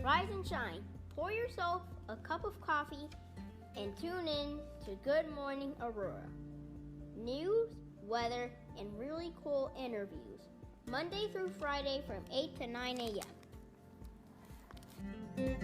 rise and shine. Pour yourself a cup of coffee and tune in to Good Morning Aurora. News, weather, and really cool interviews. Monday through Friday from 8 to 9 a.m. Good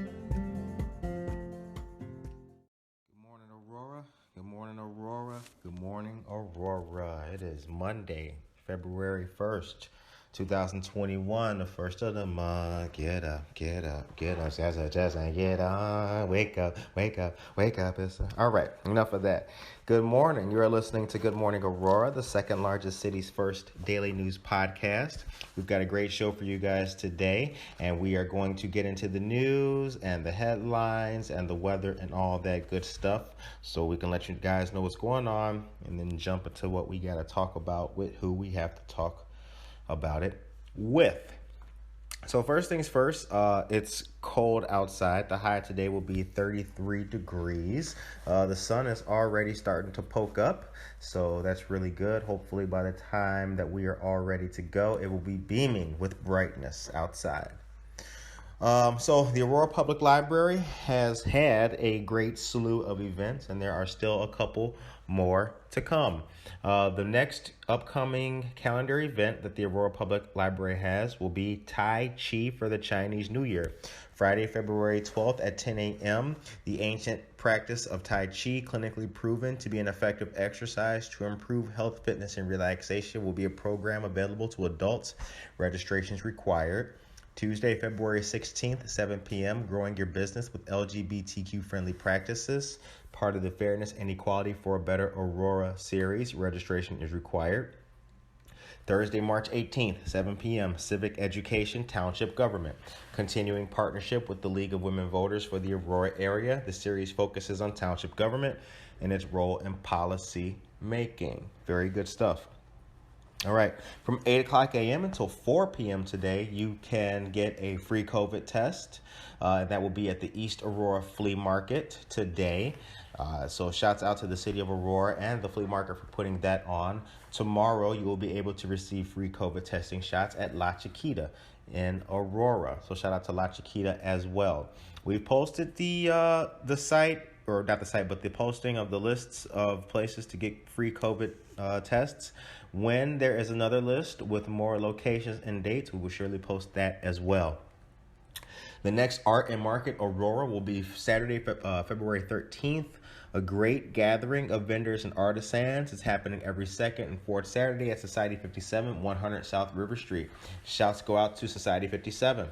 morning, Aurora. Good morning, Aurora. Good morning, Aurora. It is Monday, February 1st, 2021, the first of the month. Get up, get up, get up. Just get on. Wake up, wake up, wake up. All right, enough of that. Good morning. You are listening to Good Morning Aurora, the second largest city's first daily news podcast. We've got a great show for you guys today, and we are going to get into the news and the headlines and the weather and all that good stuff so we can let you guys know what's going on and then jump into what we got to talk about with who we have to talk about it with. So first things first, it's cold outside. The high today will be 33 degrees. The sun is already starting to poke up, so that's really good. Hopefully by the time that we are all ready to go, it will be beaming with brightness outside. So the Aurora Public Library has had a great slew of events, and there are still a couple more to come. The next upcoming calendar event that the Aurora Public Library has will be Tai Chi for the Chinese New Year. Friday, February 12th at 10 a.m., the ancient practice of Tai Chi, clinically proven to be an effective exercise to improve health, fitness, and relaxation, will be a program available to adults. Registrations required. Tuesday, February 16th, 7 p.m., Growing Your Business with LGBTQ-Friendly Practices, part of the Fairness and Equality for a Better Aurora series. Registration is required. Thursday, March 18th, 7 p.m., Civic Education, Township Government, continuing partnership with the League of Women Voters for the Aurora area. The series focuses on township government and its role in policy making. Very good stuff. All right, from 8 o'clock a.m. until 4 p.m. today, you can get a free COVID test. That will be at the East Aurora Flea Market today. So shouts out to the city of Aurora and the flea market for putting that on. Tomorrow, you will be able to receive free COVID testing shots at La Chiquita in Aurora. So shout out to La Chiquita as well. We've posted the site, or not the site, but the posting of the lists of places to get free COVID tests. When there is another list with more locations and dates, we will surely post that as well. The next Art and Market Aurora will be Saturday, February 13th. A great gathering of vendors and artisans. It's happening every second and fourth Saturday at Society 57, 100 South River Street. Shouts go out to Society 57.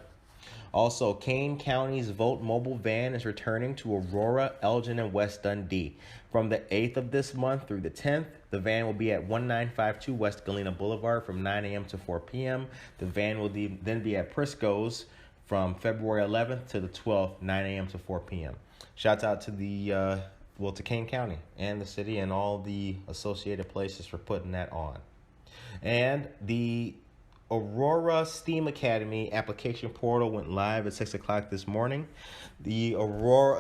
Also, Kane County's Vote mobile van is returning to Aurora, Elgin, and West Dundee. From the 8th of this month through the 10th, the van will be at 1952 West Galena Boulevard from 9 a.m. to 4 p.m. The van will then be at Prisco's from February 11th to the 12th, 9 a.m. to 4 p.m. Shouts out to to Kane County and the city and all the associated places for putting that on. And the Aurora STEAM Academy application portal went live at 6 o'clock this morning. The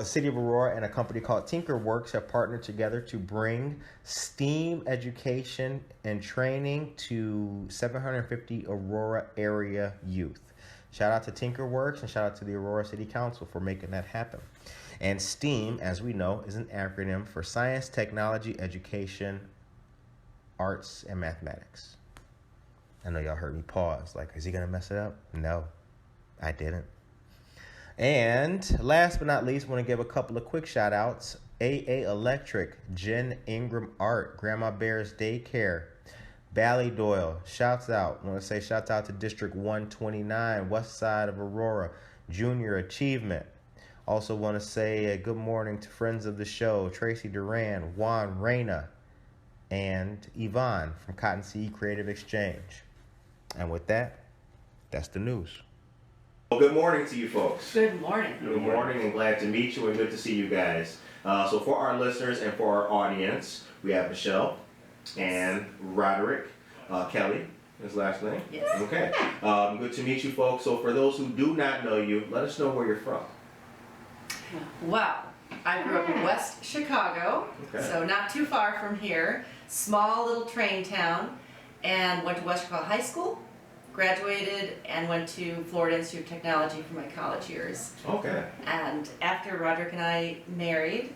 City of Aurora and a company called TinkerWorks have partnered together to bring STEAM education and training to 750 Aurora area youth. Shout out to TinkerWorks and shout out to the Aurora City Council for making that happen. And STEAM, as we know, is an acronym for Science, Technology, Education, Arts, and Mathematics. I know y'all heard me pause. Like, is he going to mess it up? No, I didn't. And last but not least, I want to give a couple of quick shout outs. AA Electric, Jen Ingram Art, Grandma Bear's Daycare, Ballydoyle, shouts out. I want to say shouts out to District 129, West Side of Aurora, Junior Achievement. Also want to say good morning to friends of the show, Tracy Duran, Juan Reyna, and Yvonne from Cotton Seed Creative Exchange. And with that, that's the news. Well, good morning to you folks. Good morning. Good morning and glad to meet you and good to see you guys. So for our listeners and for our audience, we have Michele and Roderick Kelly, his last name. Yes. Okay. Good to meet you folks. So for those who do not know you, let us know where you're from. Well, I grew up in West Chicago, so not too far from here. Small little train town, and went to West Chicago High School, graduated and went to Florida Institute of Technology for my college years. Okay. And after Roderick and I married,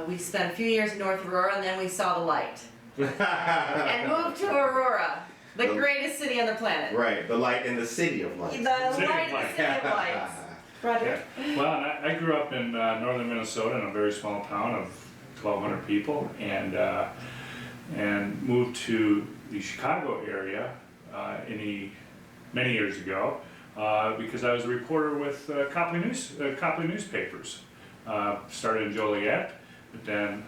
we spent a few years in North Aurora, and then we saw the light and moved to Aurora, the greatest city on the planet. Right, the light in the city of lights. The light in the city of lights. Roderick? Yeah. Well, I grew up in northern Minnesota in a very small town of 1,200 people, and moved to the Chicago area many years ago because I was a reporter with Copley newspapers. Started in Joliet, but then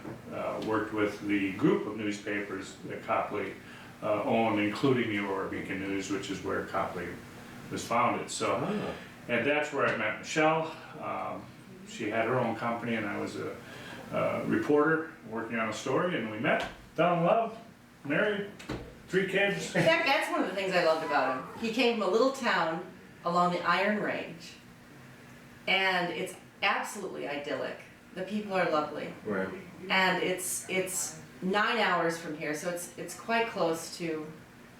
worked with the group of newspapers that Copley owned, including the Aurora Beacon News, which is where Copley was founded. So, and that's where I met Michele. She had her own company, and I was a reporter working on a story, and we met, fell in love, married, 3 kids. In fact, that's one of the things I loved about him. He came from a little town along the Iron Range, and it's absolutely idyllic. The people are lovely. Right. And it's 9 hours from here, so it's quite close to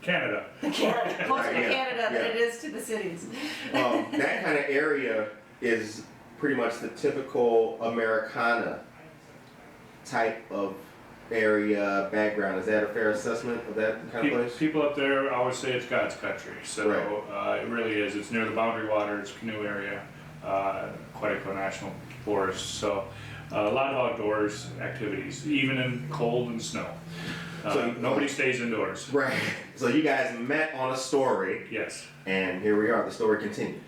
Canada. closer to Canada than it is to the cities. That kind of area is pretty much the typical Americana type of area background. Is that a fair assessment of that kind of place? People up there always say it's God's country, so Right. it really is. It's near the Boundary Waters, canoe area, Quetico National Forest, so a lot of outdoors activities, even in cold and snow. So nobody stays indoors. Right. So you guys met on a story, Yes. and here we are. The story continues.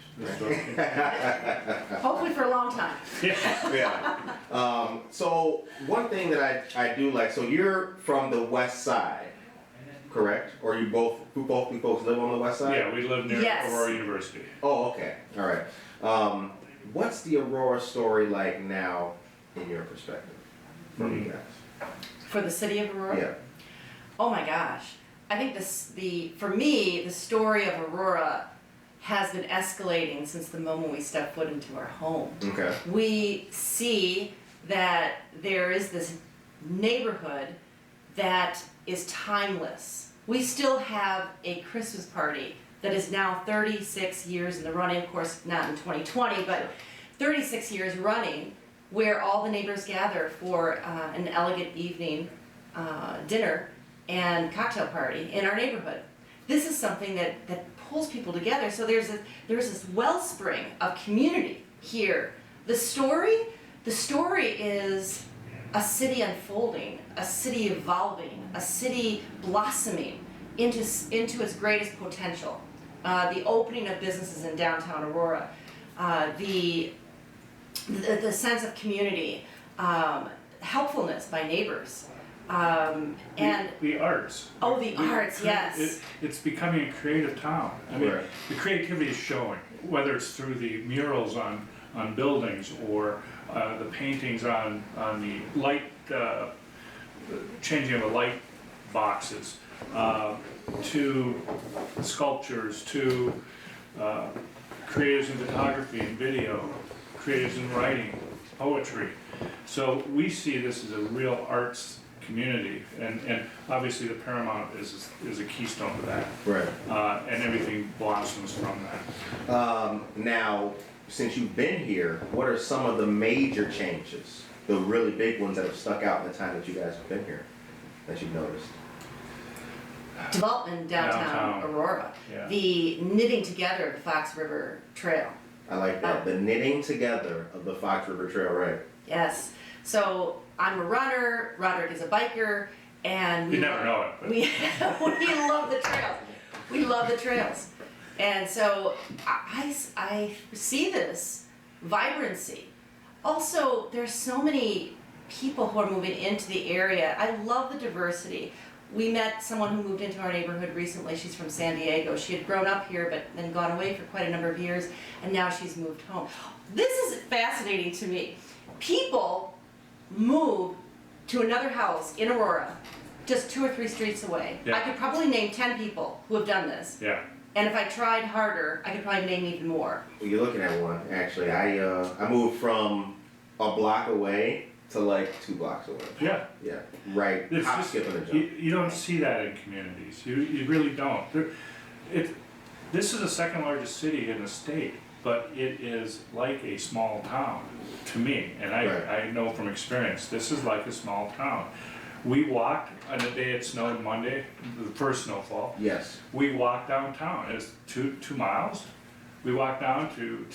Hopefully for a long time. Yeah. So one thing that I do like, so you're from the west side, correct? Or you both folks live on the west side? Yeah, we live near Yes. Aurora University. Oh, okay. All right. What's the Aurora story like now in your perspective from you guys? For the city of Aurora? Yeah. Oh my gosh. I think for me, the story of Aurora has been escalating since the moment we stepped foot into our home. Okay. We see that there is this neighborhood that is timeless. We still have a Christmas party that is now 36 years in the running, of course not in 2020, but 36 years running, where all the neighbors gather for an elegant evening dinner and cocktail party in our neighborhood. This is something that pulls people together. So there's this wellspring of community here. The story is a city unfolding, a city evolving, a city blossoming into its greatest potential. The opening of businesses in downtown Aurora, the sense of community, helpfulness by neighbors. And the arts. Oh, the arts, yes. It's becoming a creative town. I mean, Right. the creativity is showing, whether it's through the murals on buildings or the paintings on the light, changing of the light boxes, to sculptures, to creatives in photography and video, creatives in writing, poetry. So we see this as a real arts community, and obviously the Paramount is a keystone to that. Right. And everything blossoms from that. Now, since you've been here, what are some of the major changes, the really big ones that have stuck out in the time that you guys have been here, that you've noticed? Development in downtown Aurora. Yeah. The knitting together of the Fox River Trail. I like that. The knitting together of the Fox River Trail, right? Yes. So I'm a runner, Roderick is a biker, and You never know it. But we love the trails. We love the trails. And so I see this vibrancy. Also, there's so many people who are moving into the area. I love the diversity. We met someone who moved into our neighborhood recently. She's from San Diego. She had grown up here but then gone away for quite a number of years, and now she's moved home. This is fascinating to me. People move to another house in Aurora, just 2 or 3 streets away. Yeah. I could probably name 10 people who have done this. yeah. And if I tried harder, I could probably name even more. Well, you're looking at one, actually. I moved from a block away to like 2 blocks away. Yeah. Yeah, right. It's Hop, just, skip, and a jump. you don't see that in communities. You really don't. This is the second largest city in the state, but it is like a small town to me, and I know from experience, this is like a small town. We walked on the day it snowed Monday, the first snowfall. Yes. We walked downtown. It's 2 miles. We walked down to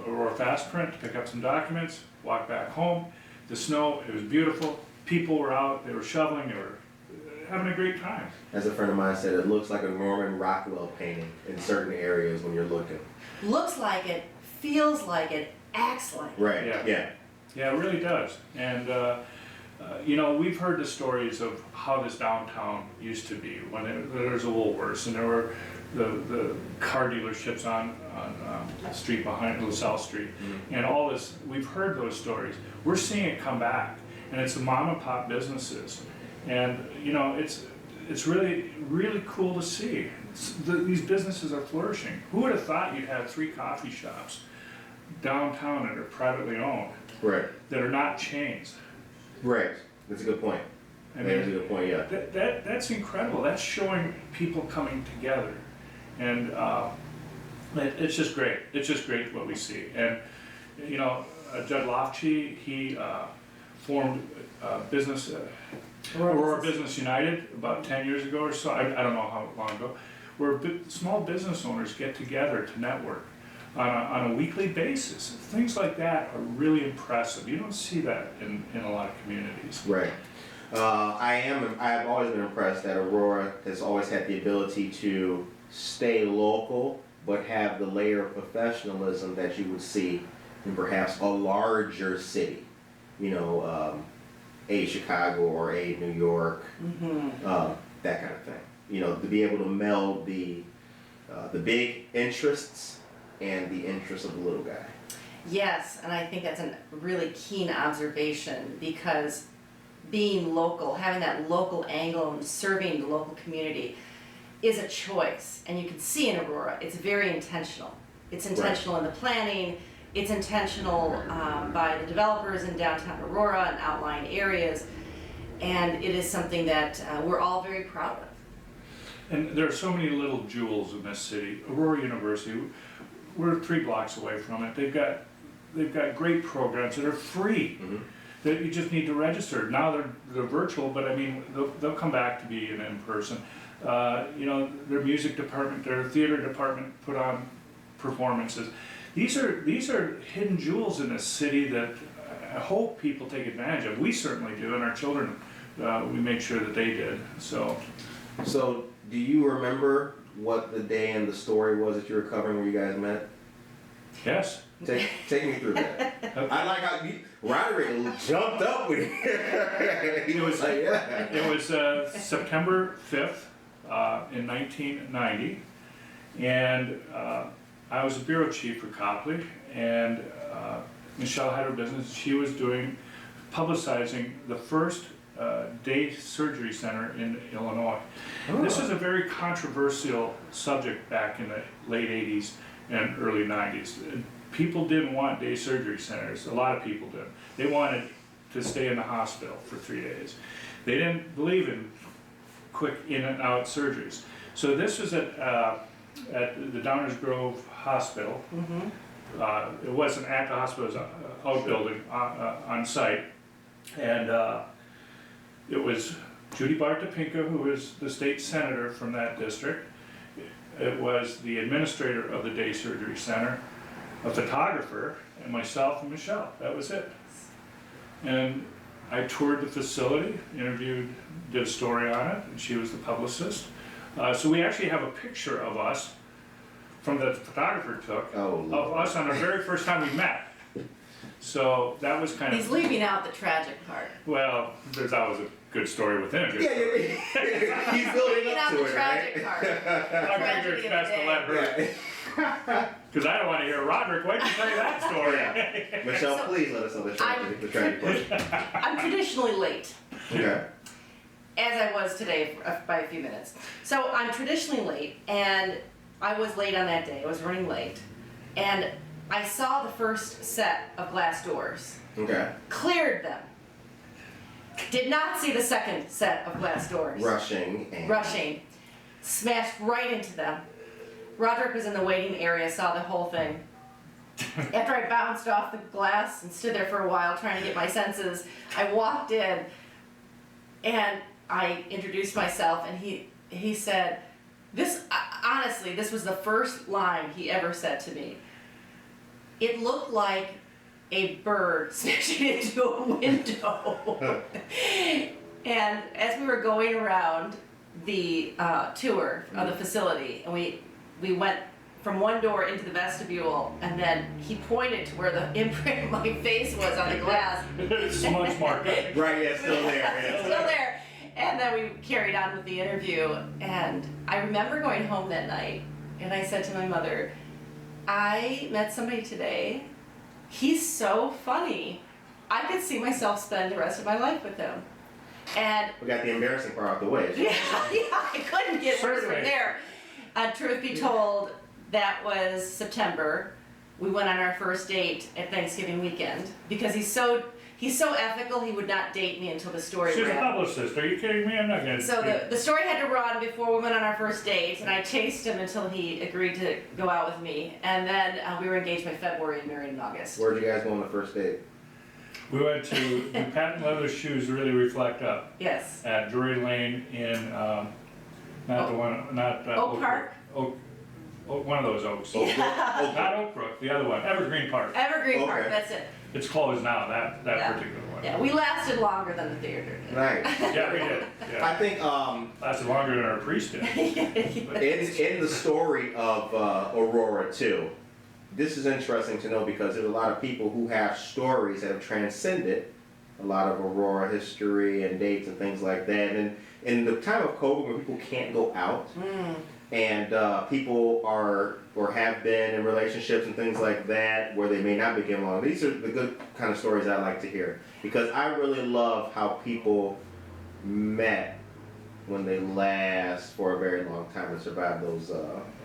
Aurora Fast Print to pick up some documents, walked back home. The snow, it was beautiful. People were out, they were shoveling, they were having a great time. As a friend of mine said, it looks like a Norman Rockwell painting in certain areas when you're looking. Looks like it, feels like it, acts like it. Right, yeah. Yeah, it really does. And, you know, we've heard the stories of how this downtown used to be, when there was a Woolworths and there were the car dealerships on the street behind LaSalle Street, and all this. We've heard those stories. We're seeing it come back, and it's the mom and pop businesses, and you know, it's really cool to see. These businesses are flourishing. Who would have thought you'd have 3 coffee shops downtown that are privately owned, Right. that are not chains? Right. That's a good point. I mean, That's a good point, yeah. That's incredible. That's showing people coming together, and it's just great. It's just great what we see. And you know, Judd Lofty, he formed business Aurora Business United about 10 years ago or so. I don't know how long ago, where small business owners get together to network on a weekly basis. Things like that are really impressive. You don't see that in a lot of communities. Right. I have always been impressed that Aurora has always had the ability to stay local, but have the layer of professionalism that you would see in perhaps a larger city. You know, a Chicago or a New York, that kind of thing. You know, to be able to meld the big interests and the interests of the little guy. Yes, and I think that's a really keen observation, because being local, having that local angle and serving the local community is a choice. And you can see in Aurora, it's very intentional. It's intentional in the planning, it's intentional by the developers in downtown Aurora and outlying areas, and it is something that we're all very proud of. And there are so many little jewels in this city. Aurora University, we're 3 blocks away from it. They've got great programs that are free. That you just need to register. Now they're virtual, but I mean they'll come back to be in person. You know, their music department, their theater department put on performances. These are hidden jewels in this city that I hope people take advantage of. We certainly do, and our children, we made sure that they did. So do you remember what the day and the story was that you were covering where you guys met? Yes. Take me through that. I like how Roderick jumped up with it. He was like, yeah. It was September 5th in 1990, and I was a bureau chief for Copley, and Michele had her business. She was publicizing the first day surgery center in Illinois. This was a very controversial subject back in the late 80s and early 90s. People didn't want day surgery centers. A lot of people did. They wanted to stay in the hospital for 3 days. They didn't believe in quick in and out surgeries. So this was at the Downers Grove Hospital. It wasn't at the hospital, it was an outbuilding on site. And it was Judy Bart DePinka, who was the state senator from that district. It was the administrator of the day surgery center, a photographer, and myself and Michele. That was it. And I toured the facility, interviewed, did a story on it, and she was the publicist. So we actually have a picture of us from the photographer took of us on the very first time we met. So that was kind of... He's leaving out the tragic part. Well, there's always a good story within a good story. He's building up to the it, tragic right? part. I figured it's best to let her... Because I don't want to hear Roderick. Why'd you tell you that story? Michele, please let us know the tragic part. I'm traditionally late. Okay. As I was today by a few minutes. So I'm traditionally late, and I was late on that day. I was running late. And I saw the first set of glass doors. Okay. Cleared them. Did not see the second set of glass doors. Rushing. Smashed right into them. Roderick was in the waiting area, saw the whole thing. After I bounced off the glass and stood there for a while trying to get my senses, I walked in and I introduced myself, and he said, honestly, this was the first line he ever said to me. It looked like a bird smashing into a window. And as we were going around the tour of the facility, and we went from one door into the vestibule, and then he pointed to where the imprint of my face was on the glass. Smudge mark. Right, yeah, still there. Yeah. Still there. And then we carried on with the interview, and I remember going home that night, and I said to my mother, I met somebody today, he's so funny, I could see myself spend the rest of my life with him. And We got the embarrassing part out the way. yeah, I couldn't get worse from there. Truth be told, that was September. We went on our first date at Thanksgiving weekend because he's so ethical. He would not date me until the story She's a ran. publicist. Are you kidding me? I'm not gonna. So the story had to run before we went on our first date, and I chased him until he agreed to go out with me. And then we were engaged by February and married in August. Where'd you guys go on the first date? We went to the patent leather shoes really reflect up Yes. at Drury Lane in Oak Park? One of those oaks. Yeah. Not Oak Brook, the other one, Evergreen Park. Evergreen Park, Okay. that's it. It's closed now, that Yeah. particular one. Yeah, we lasted longer than the theater did. Nice. Yeah, we did. I Yeah. think Lasted longer than our priest did. in the story of Aurora too, this is interesting to know because there's a lot of people who have stories that have transcended a lot of Aurora history and dates and things like that. And in the time of COVID, where people can't go out, and people are or have been in relationships and things like that where they may not be getting along. These are the good kind of stories I like to hear because I really love how people met when they last for a very long time and survive those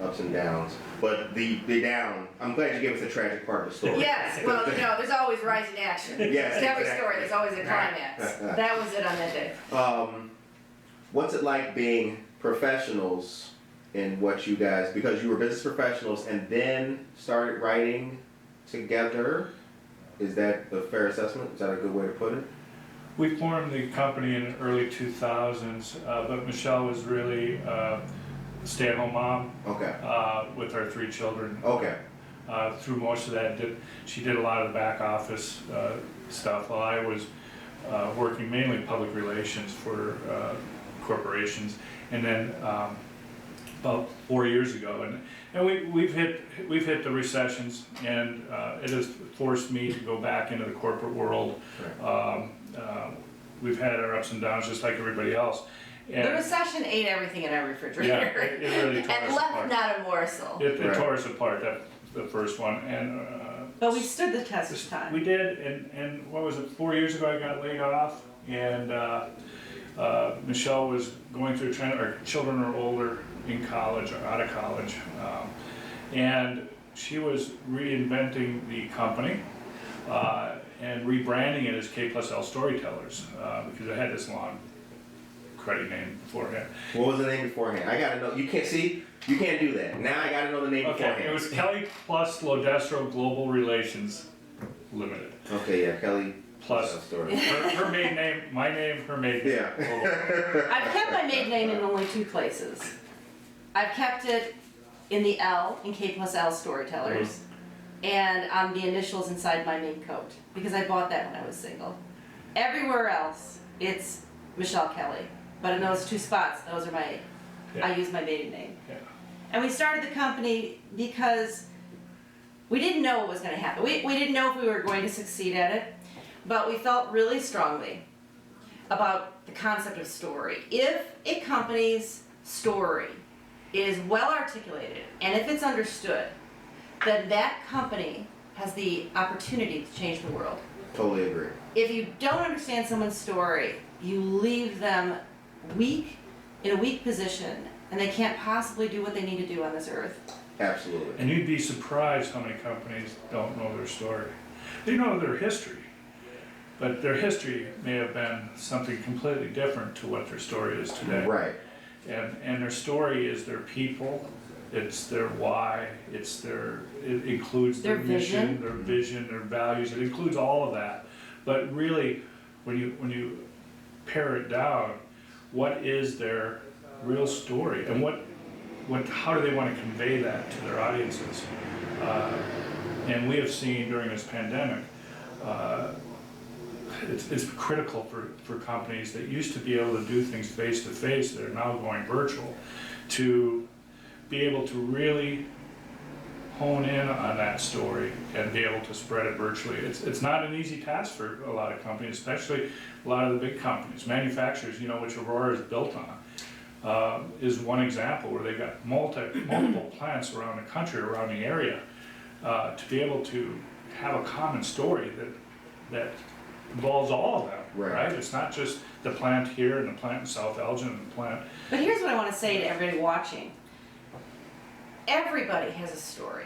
ups and downs. But the down, I'm glad you gave us the tragic part of the story. Yes, well, there's always rising action. Yes, In every exactly. story, there's always a climax. That was it on that day. What's it like being professionals in what you guys, because you were business professionals and then started writing together? Is that a fair assessment? Is that a good way to put it? We formed the company in the early 2000s, but Michele was really a stay-at-home mom Okay. with our 3 children. Okay. Through most of that, she did a lot of the back office stuff while I was working mainly public relations for corporations. And then about 4 years ago, and we've hit the recessions, and it has forced me to go back into the corporate world. We've had our ups and downs just like everybody else. The And recession ate everything in our refrigerator. yeah, it really tore and us left apart. not a morsel. It Right. tore us apart, the first one, and But we stood the test of time. we did, and what was it, 4 years ago I got laid off, and Michele was going through our children are older, in college or out of college, and she was reinventing the company and rebranding it as K+L Storytellers, because I had this long credit name beforehand. What was the name beforehand? I gotta know. You can't do that. Now I gotta know the name Okay, beforehand. it was Kelly plus Lodestro Global Relations Limited. Okay, yeah, Kelly. Plus Story. her maiden name, my name, her maiden name. Yeah. I've kept my maiden name in only 2 places. I've kept it in the L in K+L Storytellers, and on the initials inside my main coat, because I bought that when I was single. Everywhere else, it's Michele Kelly, but in those 2 spots, those are I Yeah. use my maiden name. Yeah. And we started the company because we didn't know what was going to happen. We didn't know if we were going to succeed at it, but we felt really strongly about the concept of story. If a company's story is well articulated and if it's understood, then that company has the opportunity to change the world. Totally agree. If you don't understand someone's story, you leave them weak, in a weak position, and they can't possibly do what they need to do on this earth. Absolutely. And you'd be surprised how many companies don't know their story. They know their history, but their history may have been something completely different to what their story is today. Right. And their story is their people, it's their why, it includes their mission, their vision, their values, it includes all of that. But really, when you pare it down, what is their real story, and how do they want to convey that to their audiences? And we have seen during this pandemic, it's critical for companies that used to be able to do things face to face, that are now going virtual, to be able to really hone in on that story and be able to spread it virtually. It's not an easy task for a lot of companies, especially a lot of the big companies. Manufacturers, which Aurora is built on, is one example where they've got multiple plants around the country, around the area, to be able to have a common story that involves all of them, right? It's not just the plant here and the plant in South Elgin and the plant. But here's what I want to say to everybody watching. Everybody has a story.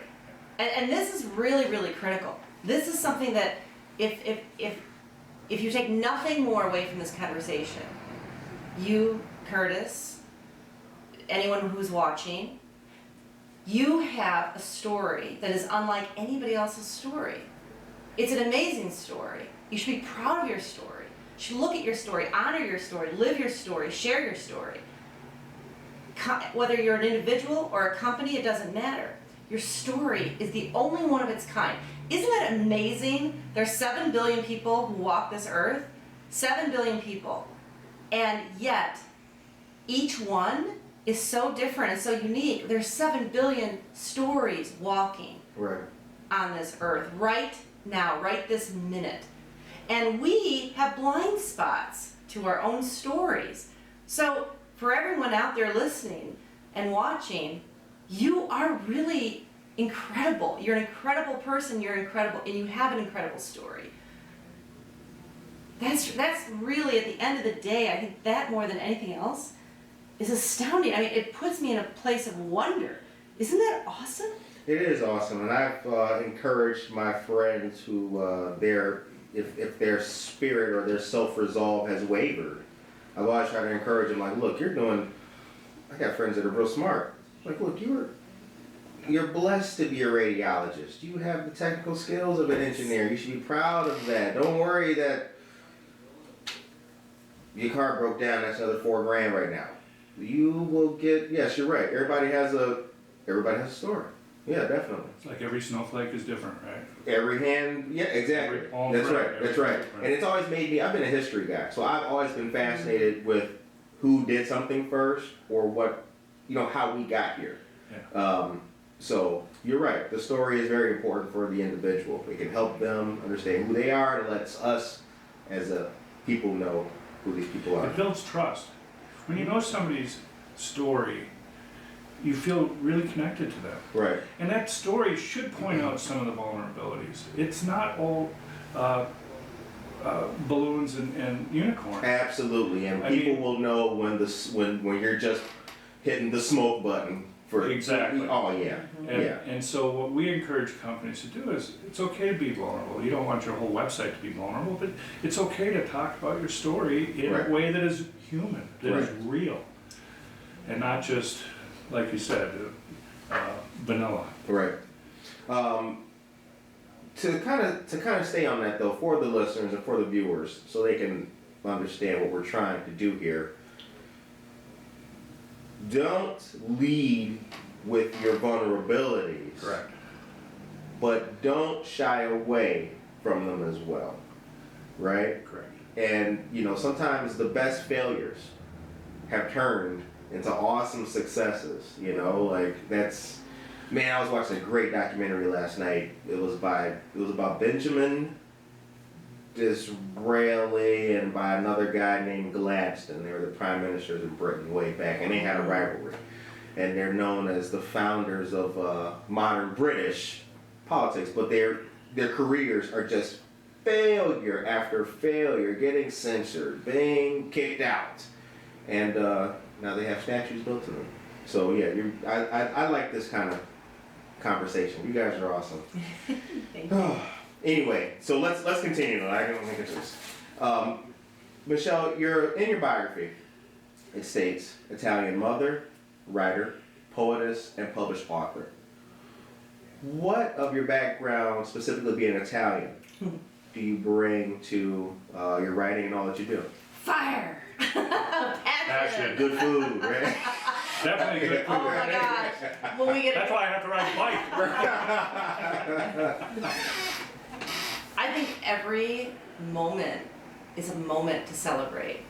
And this is really, really critical. This is something that if you take nothing more away from this conversation, you, Curtis, anyone who's watching, you have a story that is unlike anybody else's story. It's an amazing story. You should be proud of your story. You should look at your story, honor your story, live your story, share your story. Whether you're an individual or a company, it doesn't matter. Your story is the only one of its kind. Isn't that amazing? There's 7 billion people who walk this earth. 7 billion people. And yet, each one is so different and so unique. There's 7 billion stories walking on this earth right now, right this minute. And we have blind spots to our own stories. So for everyone out there listening and watching, you are really incredible. You're an incredible person, you're incredible, and you have an incredible story. That's really, at the end of the day, I think that more than anything else is astounding. I mean, it puts me in a place of wonder. Isn't that awesome? It is awesome, and I've encouraged my friends who if their spirit or their self-resolve has wavered, I've always tried to encourage them, like, look, I got friends that are real smart. Like, look, you're blessed to be a radiologist. You have the technical skills of an engineer. You should be proud of that. Don't worry that your car broke down, that's another $4,000 right now. You will get, yes, you're right. Everybody has a story. Yeah, definitely. It's like every snowflake is different, right? Every hand, yeah, exactly. That's right. And it's always made me, I've been a history guy, so I've always been fascinated with who did something first or what, how we got here. Yeah. So you're right, the story is very important for the individual. It can help them understand who they are, and it lets us as a people know who these people are. It builds trust. When you know somebody's story, you feel really connected to them. Right. And that story should point out some of the vulnerabilities. It's not all balloons and unicorns. Absolutely, and people will know when you're just hitting the smoke button for exactly. Oh yeah. And so what we encourage companies to do is, it's okay to be vulnerable. You don't want your whole website to be vulnerable, but it's okay to talk about your story in a way that is human, that is real, and not just, like you said, vanilla. Right. To kind of stay on that though, for the listeners and for the viewers, so they can understand what we're trying to do here. Don't lead with your vulnerabilities. Correct. But don't shy away from them as well. Right? Correct. And sometimes the best failures have turned into awesome successes. Man, I was watching a great documentary last night. It was about Benjamin Disraeli and by another guy named Gladstone. They were the prime ministers of Britain way back, and they had a rivalry. And they're known as the founders of modern British politics, but their careers are just failure after failure, getting censored, being kicked out, and now they have statues built to them. So yeah, I like this kind of conversation. You guys are awesome. Thank you. Anyway, so let's continue. I don't think it's this. Michele, in your biography, it states Italian mother, writer, poetess, and published author. What of your background, specifically being Italian, do you bring to your writing and all that you do? Fire! Passion. Good food, right? Definitely good Oh food. my gosh. When we get That's why I have to ride the bike. I think every moment is a moment to celebrate.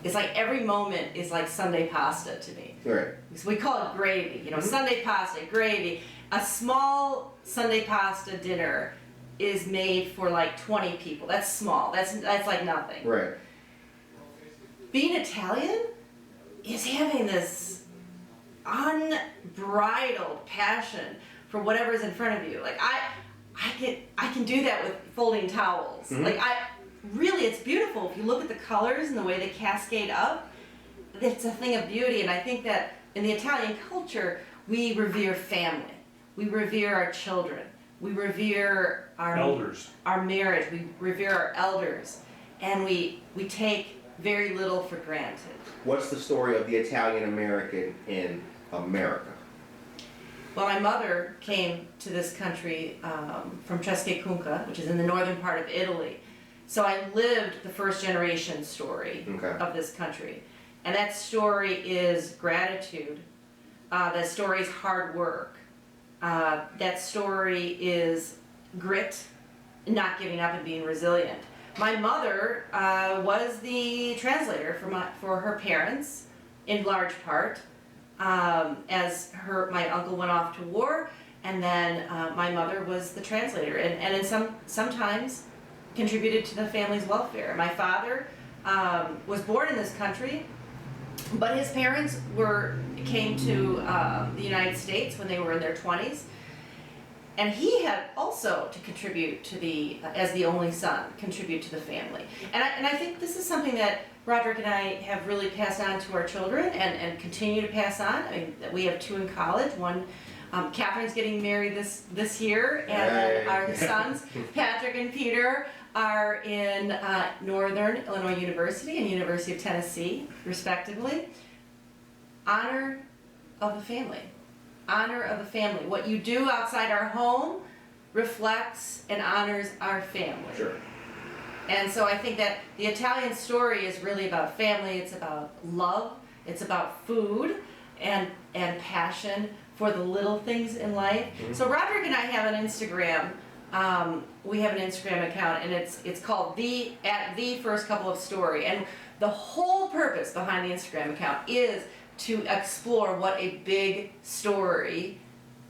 It's like every moment is like Sunday pasta to me. Right. So we call it gravy, you know, Sunday pasta, gravy. A small Sunday pasta dinner is made for like 20 people. That's small. That's like nothing. Right. Being Italian is having this unbridled passion for whatever's in front of you. Like I can do that with folding towels. Like really, it's beautiful. If you look at the colors and the way they cascade up, it's a thing of beauty. And I think that in the Italian culture, we revere family. We revere our children. We revere our Elders. our marriage. We revere our elders, and we take very little for granted. What's the story of the Italian American in America? Well, my mother came to this country from Cunca, which is in the northern part of Italy. So I lived the first generation story of this country. And that story is gratitude. That story is hard work. That story is grit, not giving up and being resilient. My mother was the translator for her parents, in large part, as my uncle went off to war, and then my mother was the translator, and in sometimes contributed to the family's welfare. My father was born in this country, but his parents came to the United States when they were in their 20s. And he had also to contribute to as the only son, contribute to the family. And I think this is something that Roderick and I have really passed on to our children and continue to pass on. I mean, we have 2 in college. One, Catherine's getting married this year, and then our sons, Patrick and Peter, are in Northern Illinois University and University of Tennessee, respectively. Honor of the family. Honor of the family. What you do outside our home reflects and honors our family. Sure. And so I think that the Italian story is really about family. It's about love. It's about food and passion for the little things in life. So Roderick and I have an Instagram. We have an Instagram account, and it's called the first couple of story. And the whole purpose behind the Instagram account is to explore what a big story,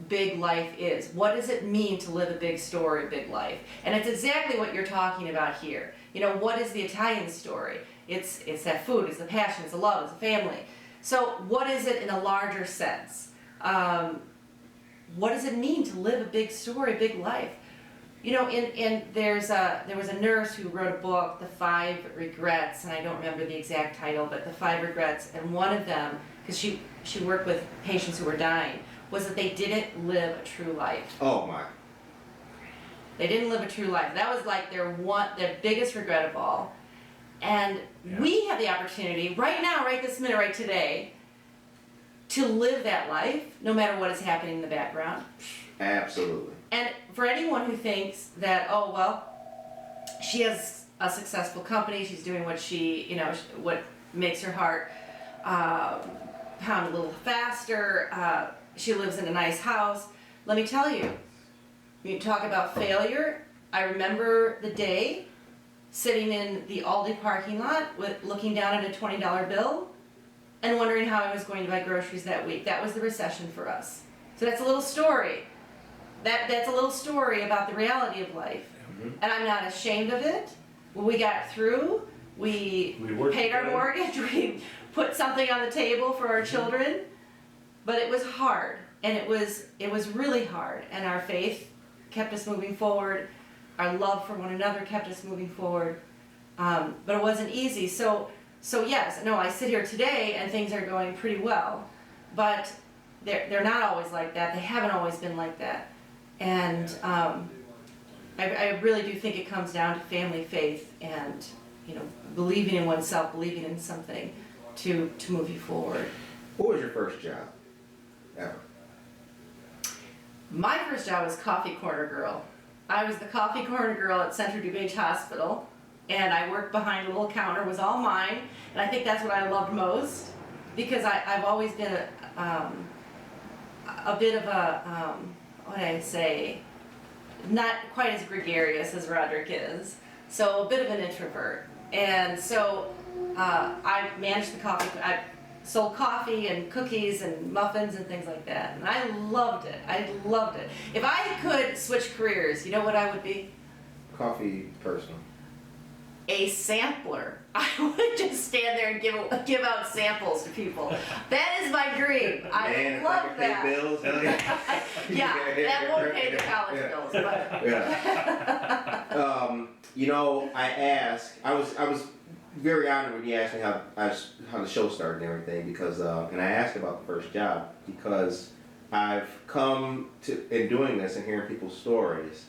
big life is. What does it mean to live a big story, big life? And it's exactly what you're talking about here. You know, what is the Italian story? It's that food, it's the passion, it's the love, it's the family. So what is it in a larger sense? What does it mean to live a big story, big life? You know, there was a nurse who wrote a book, The 5 Regrets, and I don't remember the exact title, but The 5 Regrets, and one of them, because she worked with patients who were dying, was that they didn't live a true life. Oh my. They didn't live a true life. That was like their biggest regret of all. And we have the opportunity right now, right this minute, right today, to live that life, no matter what is happening in the background. Absolutely. And for anyone who thinks that, oh, well, she has a successful company, she's doing what what makes her heart pound a little faster, she lives in a nice house. Let me tell you, when you talk about failure, I remember the day sitting in the Aldi parking lot looking down at a $20 bill and wondering how I was going to buy groceries that week. That was the recession for us. So that's a little story. That's a little story about the reality of life. And I'm not ashamed of it. We got through. We paid our mortgage. We put something on the table for our children. But it was hard. And it was really hard. And our faith kept us moving forward. Our love for one another kept us moving forward. But it wasn't easy. So yes, no, I sit here today and things are going pretty well. But they're not always like that. They haven't always been like that. And I really do think it comes down to family faith and, believing in oneself, believing in something to move you forward. What was your first job? ever? My first job was coffee corner girl. I was the coffee corner girl at Central DuPage Hospital, and I worked behind a little counter. It was all mine, and I think that's what I loved most, because I've always been a bit of a, what do I say, not quite as gregarious as Roderick is, so a bit of an introvert. And so I managed the coffee, I sold coffee and cookies and muffins and things like that, and I loved it. I loved it. If I could switch careers, you know what I would be? Coffee person. A sampler. I would just stand there and give out samples to people. That is my dream. I love that. Pay bills, hell yeah. Yeah, that won't pay the college bills. But. Yeah. You know, I was very honored when you asked me how the show started and everything, because and I asked about the first job because I've come to, in doing this and hearing people's stories,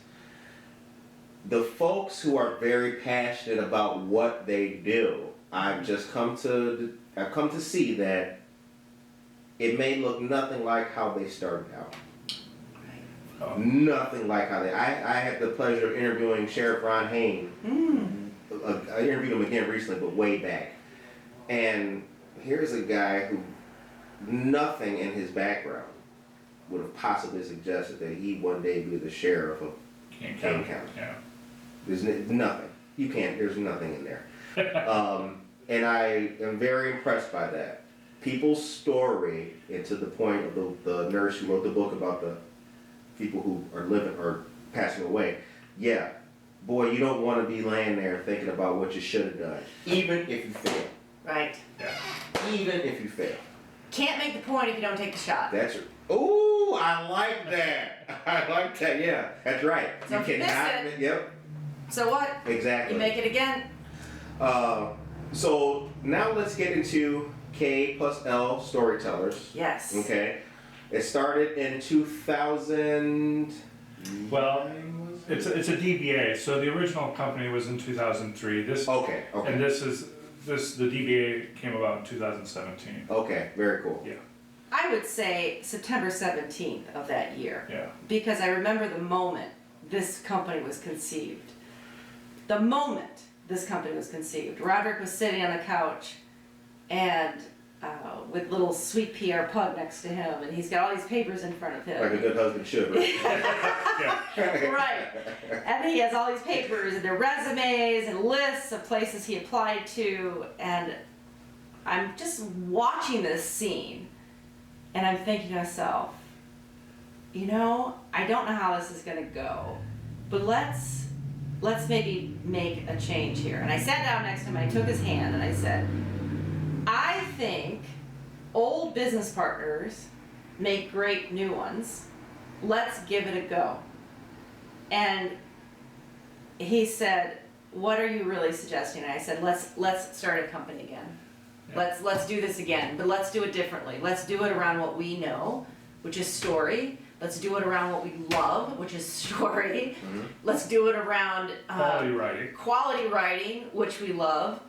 the folks who are very passionate about what they do, I've come to see that it may look nothing like how they started out. Oh. Nothing like how I had the pleasure of interviewing Sheriff Ron Haney. I interviewed him again recently, but way back. And here's a guy who nothing in his background would have possibly suggested that he one day be the sheriff of Kane County. Yeah. There's nothing. There's nothing in there. And I am very impressed by that. People's story, and to the point of the nurse who wrote the book about the people who are living or passing away. Yeah, boy, you don't want to be laying there thinking about what you should have done, even if you fail. Right. Yeah. Even if you fail. Can't make the point if you don't take the shot. That's ooh, I like that. I like that. Yeah, that's right. So if you miss it, yep. So what? Exactly. You make it again. So now let's get into K+L Storytellers. Yes. Okay. It started in 2000. Well, it's a DBA. So the original company was in 2003. This Okay. and the DBA came about in 2017. Okay. Very cool. Yeah. I would say September 17th of that year. Yeah. Because I remember the moment this company was conceived. The moment this company was conceived. Roderick was sitting on the couch and with little sweet PR pug next to him, and he's got all these papers in front of him. Like a good husband should, right? Yeah. Right. And he has all these papers and their resumes and lists of places he applied to, and I'm just watching this scene and I'm thinking to myself, you know, I don't know how this is gonna go, but let's maybe make a change here. And I sat down next to him, I took his hand and I said, I think old business partners make great new ones. Let's give it a go. And he said, what are you really suggesting? And I said, let's start a company again. Yeah. Let's do this again, but let's do it differently. Let's do it around what we know, which is story. Let's do it around what we love, which is story. Mm-hmm. Let's do it around Quality writing, which we love.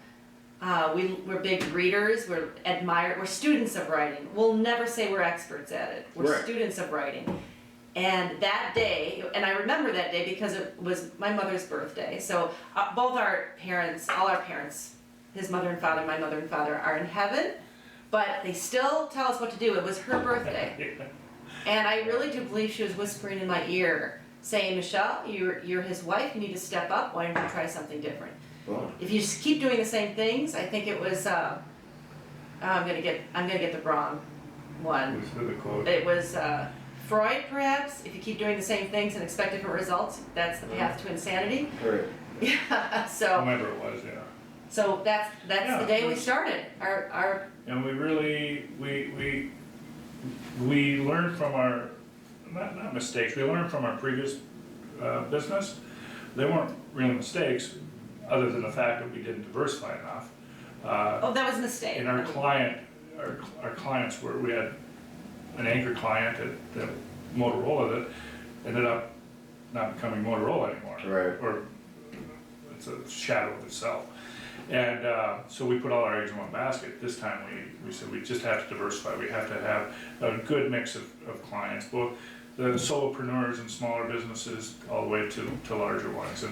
We're big readers, we're students of writing. We'll never say we're experts at it. We're Right. students of writing. And that day, and I remember that day because it was my mother's birthday. So both our parents, all our parents, his mother and father, my mother and father, are in heaven, but they still tell us what to do. It was her birthday. And I really do believe she was whispering in my ear, saying, Michelle, you're his wife, you need to step up, why don't you try something different? Well, If you just keep doing the same things, I think it was, I'm gonna get the wrong one. was the quote. It was Freud, perhaps. If you keep doing the same things and expect different results, that's the path to insanity. right. Yeah. So Whomever it was, yeah. so that's Yeah, the day we it's- started. Our And we really we learned from our not mistakes. We learned from our previous business. They weren't really mistakes, other than the fact that we didn't diversify enough. oh, that was a mistake. And our clients were, we had an anchor client at Motorola that ended up not becoming Motorola anymore. Right. Or it's a shadow of itself. And so we put all our eggs in one basket. This time we said we just have to diversify. We have to have a good mix of clients, both the solopreneurs and smaller businesses all the way to larger ones.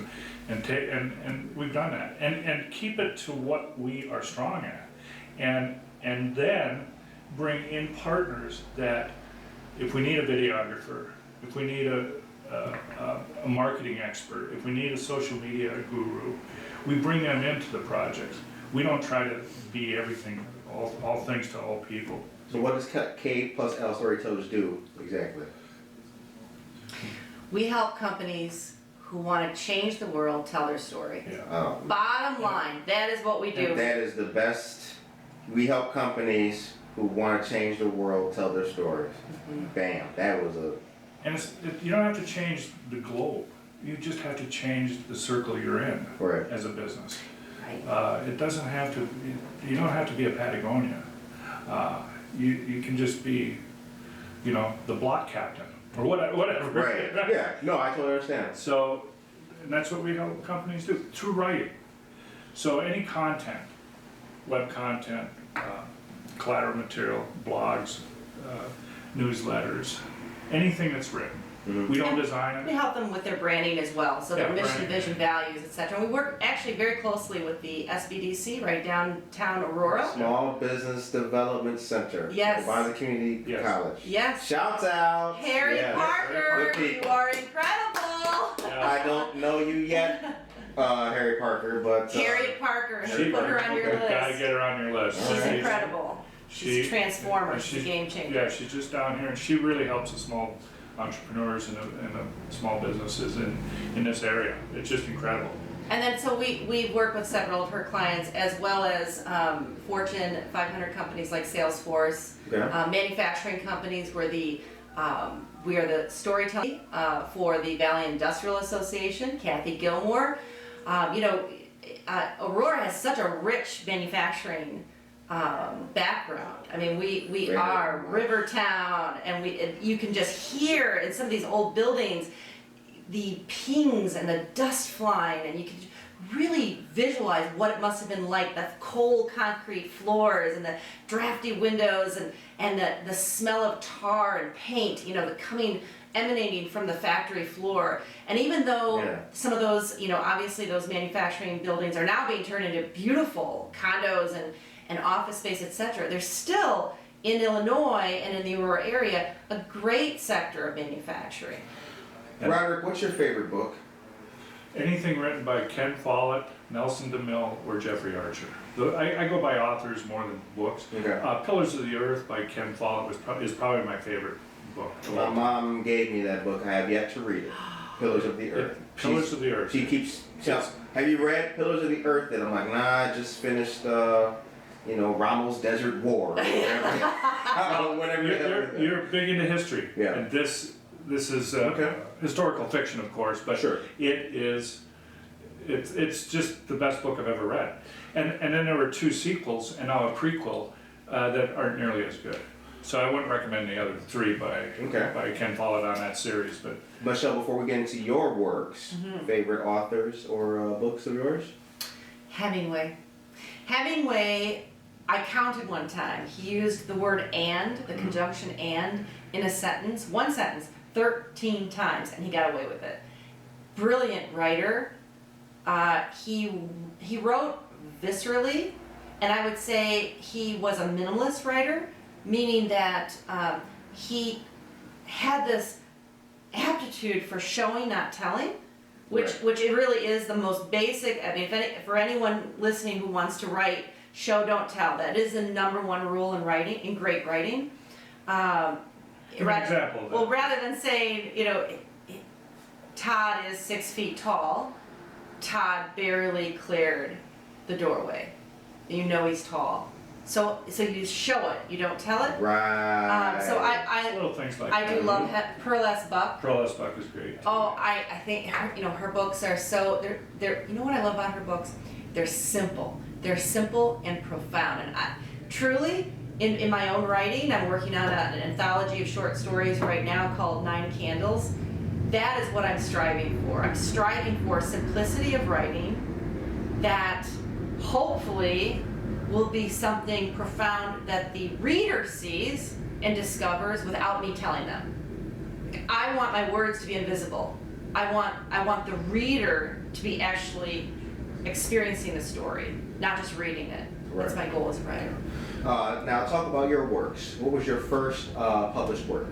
And we've done that. And keep it to what we are strong at. And then bring in partners that, if we need a videographer, if we need a marketing expert, if we need a social media guru, we bring them into the projects. We don't try to be everything, all things to all people. So what does K+L Storytellers do exactly? We help companies who want to change the world tell their story. Yeah. Bottom line, that is what we do. That is the best. We help companies who want to change the world tell their stories. Bam, that was a... And you don't have to change the globe. You just have to change the circle you're in Right. as a business. Right. It doesn't have to, you don't have to be a Patagonia. You can just be, the block captain or whatever. Right, yeah, no, I totally understand. So, and that's what we help companies do, through writing. So any content, web content, collateral material, blogs, newsletters, anything that's written. Mhm. We don't design We it. help them with their branding as well, so their Yeah, mission, branding. vision, values, etc. We work actually very closely with the SBDC right downtown Aurora. Small Business Development Center. Yes. By the community Yes. college. Yes. Shouts out. Harry Yes. Parker, Good you people. are incredible. I don't know you yet, Harry Parker, but... Harriet Parker, She- put her on your okay. Gotta list. get her on your list. She's Alright. incredible. She's a transformer, she's a game changer. Yeah, she's just down here, and she really helps the small entrepreneurs and the small businesses in this area. It's just incredible. And then so we work with several of her clients as well as Fortune 500 companies like Salesforce, Okay. manufacturing companies where we are the storytelling for the Valley Industrial Association, Kathy Gilmore. Aurora has such a rich manufacturing background. I mean, we Very are much. Rivertown, and you can just hear in some of these old buildings the pings and the dust flying, and you can really visualize what it must have been like, the cold concrete floors and the drafty windows and the smell of tar and paint, emanating from the factory floor. And even though Yeah. some of those, obviously those manufacturing buildings are now being turned into beautiful condos and office space, etc., there's still in Illinois and in the Aurora area a great sector of manufacturing. Roderick, what's your favorite book? Anything written by Ken Follett, Nelson DeMille, or Jeffrey Archer. I go by authors more than books. Okay. Pillars of the Earth by Ken Follett is probably my favorite book. My mom gave me that book. I have yet to read it. Pillars of the Earth. Pillars of the Earth. She keeps... Yes. Have you read Pillars of the Earth? And I'm like, nah, I just finished, Rommel's Desert War. Or whatever. You're big into history. Yeah. And this is Okay. historical fiction, of course, but Sure. it's just the best book I've ever read. And then there were 2 sequels and now a prequel that aren't nearly as good. So I wouldn't recommend the other 3 by Ken Follett on that series. But Michele, before we get into your works, favorite authors or books of yours? Hemingway, I counted one time. He used the word "and," the conjunction "and," in one sentence, 13 times, and he got away with it. Brilliant writer. He wrote viscerally, and I would say he was a minimalist writer, meaning that he had this aptitude for showing, not telling, which it really is the most basic. I mean, for anyone listening who wants to write, show, don't tell. That is the #1 rule in writing, in great writing. give an example of that. Well, rather than saying, Todd is 6 feet tall, Todd barely cleared the doorway. You know he's tall. So you show it, you don't tell it. Right. So I Little things like I that. do love Pearl S. Buck. Pearl S. Buck is great. Oh, I think her books are so they're you know what I love about her books? They're simple. They're simple and profound. And I truly in my own writing, I'm working on an anthology of short stories right now called 9 Candles. That is what I'm striving for. I'm striving for simplicity of writing that hopefully will be something profound that the reader sees and discovers without me telling them. I want my words to be invisible. I want the reader to be actually experiencing the story, not just reading it. Right. That's my goal as a writer. Now talk about your works. What was your first published work?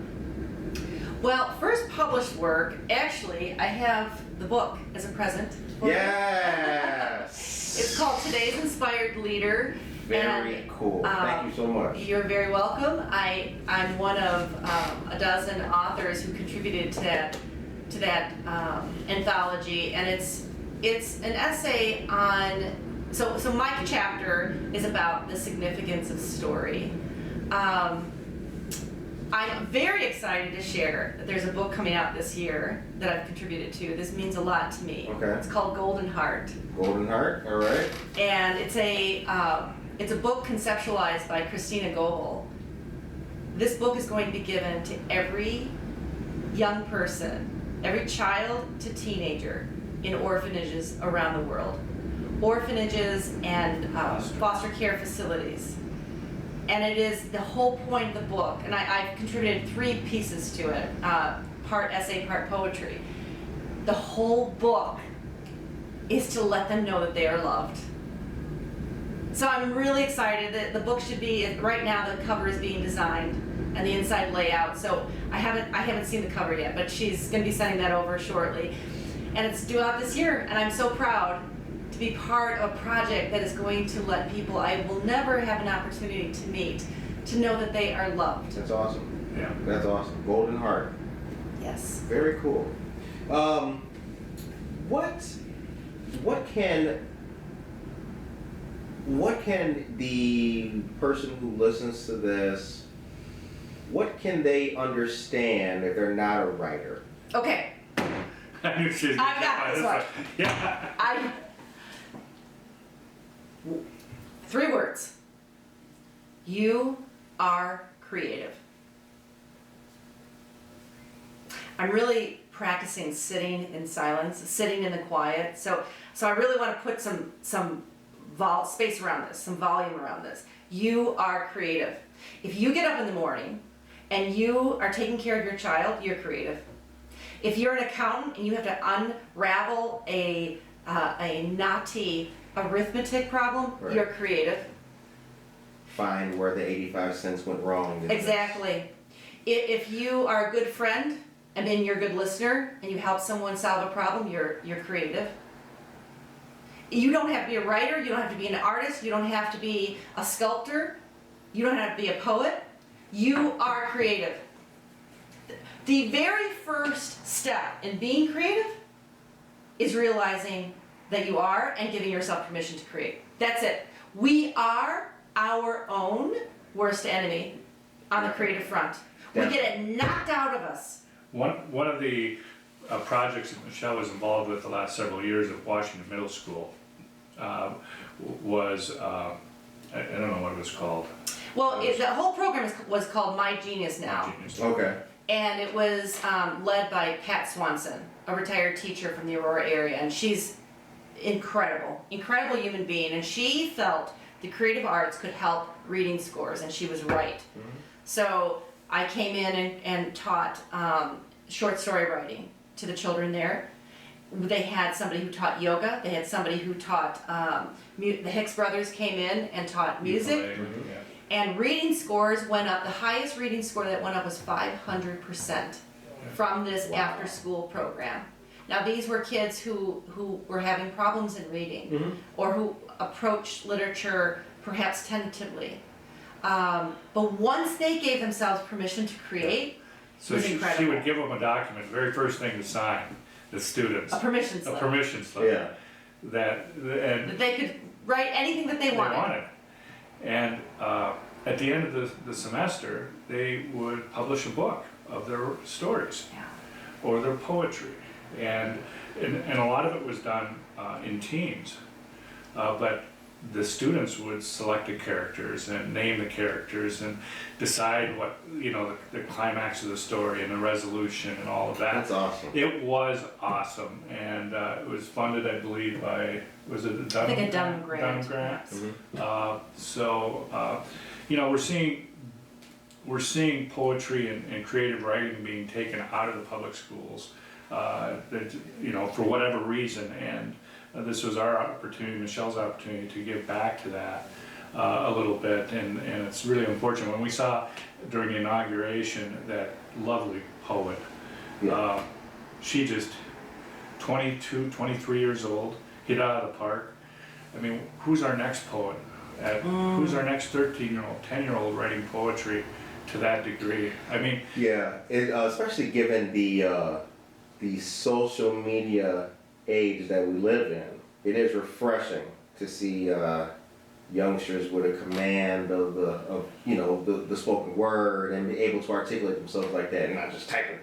Well, first published work, actually, I have the book as a present. for you. Yes! It's called Today's Inspired Leader. Very and, cool. Thank you so much. You're very welcome. I'm one of a dozen authors who contributed to that anthology, and it's an essay on. So my chapter is about the significance of story. I'm very excited to share that there's a book coming out this year that I've contributed to. This means a lot to me. Okay. It's called Golden Heart. Golden Heart, all right. And it's a book conceptualized by Christina Goebel. This book is going to be given to every young person, every child to teenager in orphanages around the world. Orphanages and foster care facilities. And it is the whole point of the book, and I've contributed 3 pieces to it, part essay, part poetry. The whole book is to let them know that they are loved. So I'm really excited that the book should be, right now the cover is being designed and the inside layout, so I haven't seen the cover yet, but she's going to be sending that over shortly. And it's due out this year, and I'm so proud to be part of a project that is going to let people I will never have an opportunity to meet to know that they are loved. That's awesome. Yeah. That's awesome. Golden Heart. Yes. Very cool. What can the person who listens to this, what can they understand if they're not a writer? Okay. I knew she was gonna I've got this one. Yeah. 3 words. You are creative. I'm really practicing sitting in silence, sitting in the quiet. So I really want to put some space around this, some volume around this. You are creative. If you get up in the morning and you are taking care of your child, you're creative. If you're an accountant and you have to unravel a knotty arithmetic problem, Right. You're creative. Find where the 85 cents went wrong. Exactly. If you are a good friend and then you're a good listener and you help someone solve a problem, you're creative. You don't have to be a writer, you don't have to be an artist, you don't have to be a sculptor, you don't have to be a poet. You are creative. The very first step in being creative is realizing that you are and giving yourself permission to create. That's it. We are our own worst enemy on the creative front. We get it knocked out of us. One of the projects that Michele was involved with the last several years at Washington Middle School was, I don't know what it was called. Well, the whole program was called My Genius Now. Okay. And it was led by Pat Swanson, a retired teacher from the Aurora area, and she's incredible human being, and she felt the creative arts could help reading scores, and she was right. Mm-hmm. So I came in and taught short story writing to the children there. They had somebody who taught yoga, they had somebody who taught, the Hicks brothers came in and taught music. Mm-hmm. Yeah. And reading scores went up. The highest reading score that went up was 500% from this after-school program. Now these were kids who were having problems in reading, or who approached literature perhaps tentatively. But once they gave themselves permission to create, So it was she incredible. would give them a document, the very first thing to sign, the students. A permission slip. A permission slip. Yeah. And That they could write anything that they wanted. And at the end of the semester, they would publish a book of their stories Yeah. or their poetry. And a lot of it was done in teams. But the students would select the characters and name the characters and decide what, the climax of the story and the resolution and all of that. That's awesome. It was awesome, and it was funded, I believe, by, was it a Dunham? I think a Dunham grant. Dunham grant. Mm-hmm. We're seeing poetry and creative writing being taken out of the public schools, for whatever reason, and this was our opportunity, Michelle's opportunity, to give back to that a little bit, and it's really unfortunate. When we saw during the inauguration that lovely poet, she just 22, 23 years old, hit out of the park. I mean, who's our next poet? Who's our next 13-year-old, 10-year-old writing poetry to that degree? I mean, yeah, especially given the social media age that we live in, it is refreshing to see youngsters with a command of the spoken word and be able to articulate themselves like that and not just typing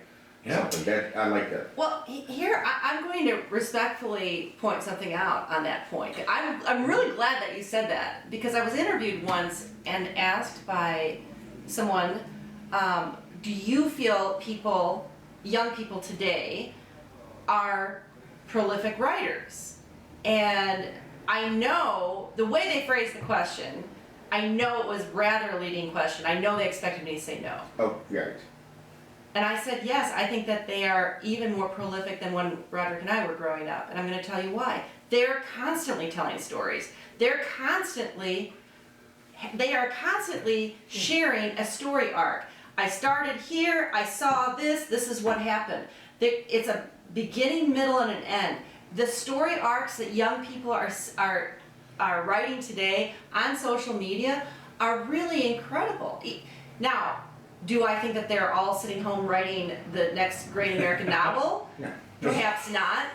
something. That I like that. Well, here I'm going to respectfully point something out on that point. I'm really glad that you said that, because I was interviewed once and asked by someone, do you feel young people today are prolific writers? And I know the way they phrased the question, I know it was rather a leading question. I know they expected me to say no. Oh, right. And I said, yes, I think that they are even more prolific than when Roderick and I were growing up. And I'm going to tell you why. They're constantly telling stories. They are constantly sharing a story arc. I started here, I saw this is what happened. It's a beginning, middle, and an end. The story arcs that young people are writing today on social media are really incredible. Now, do I think that they're all sitting home writing the next great American novel? No. Perhaps not.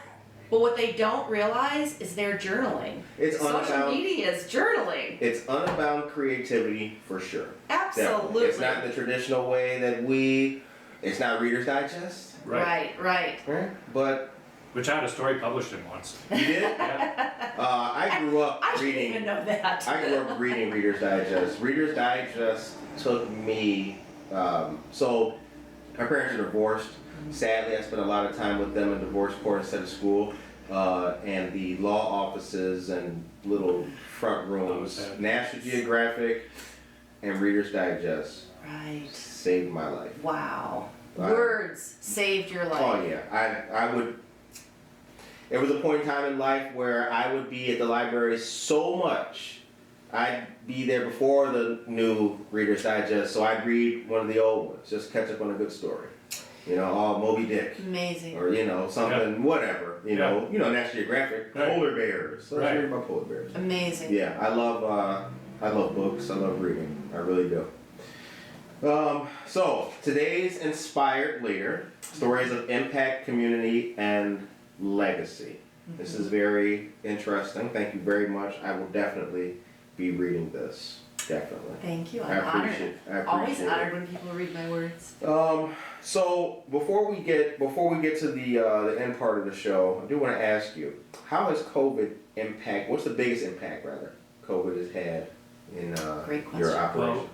But what they don't realize is they're journaling. Social media is journaling. It's unbound creativity for sure. Absolutely. Definitely. It's not the traditional way that it's not Reader's Digest. Right. But which I had a story published in once. you did? Yeah. I grew up I reading. didn't even know that. I grew up reading Reader's Digest. Reader's Digest took me. So my parents are divorced. Sadly, I spent a lot of time with them in divorce court instead of school, and the law offices and little front rooms. National Geographic and Reader's Digest saved my life. Wow. Words saved your life. Oh yeah, I would. It was a point in time in life where I would be at the library so much. I'd be there before the new Reader's Digest, so I'd read one of the old ones, just catch up on a good story. Moby Dick. Amazing. Or something, whatever. National Geographic, polar bears. So let's read about polar bears. Amazing. Yeah, I love books. I love reading. I really do. So today's inspired leader: stories of impact, community, and legacy. Mm-hmm. This is very interesting. Thank you very much. I will definitely be reading this. Definitely. Thank you. I appreciate it. Always honored when people read my words. So before we get to the end part of the show, I do want to ask you, how has COVID what's the biggest impact rather COVID has had in your operation? Well,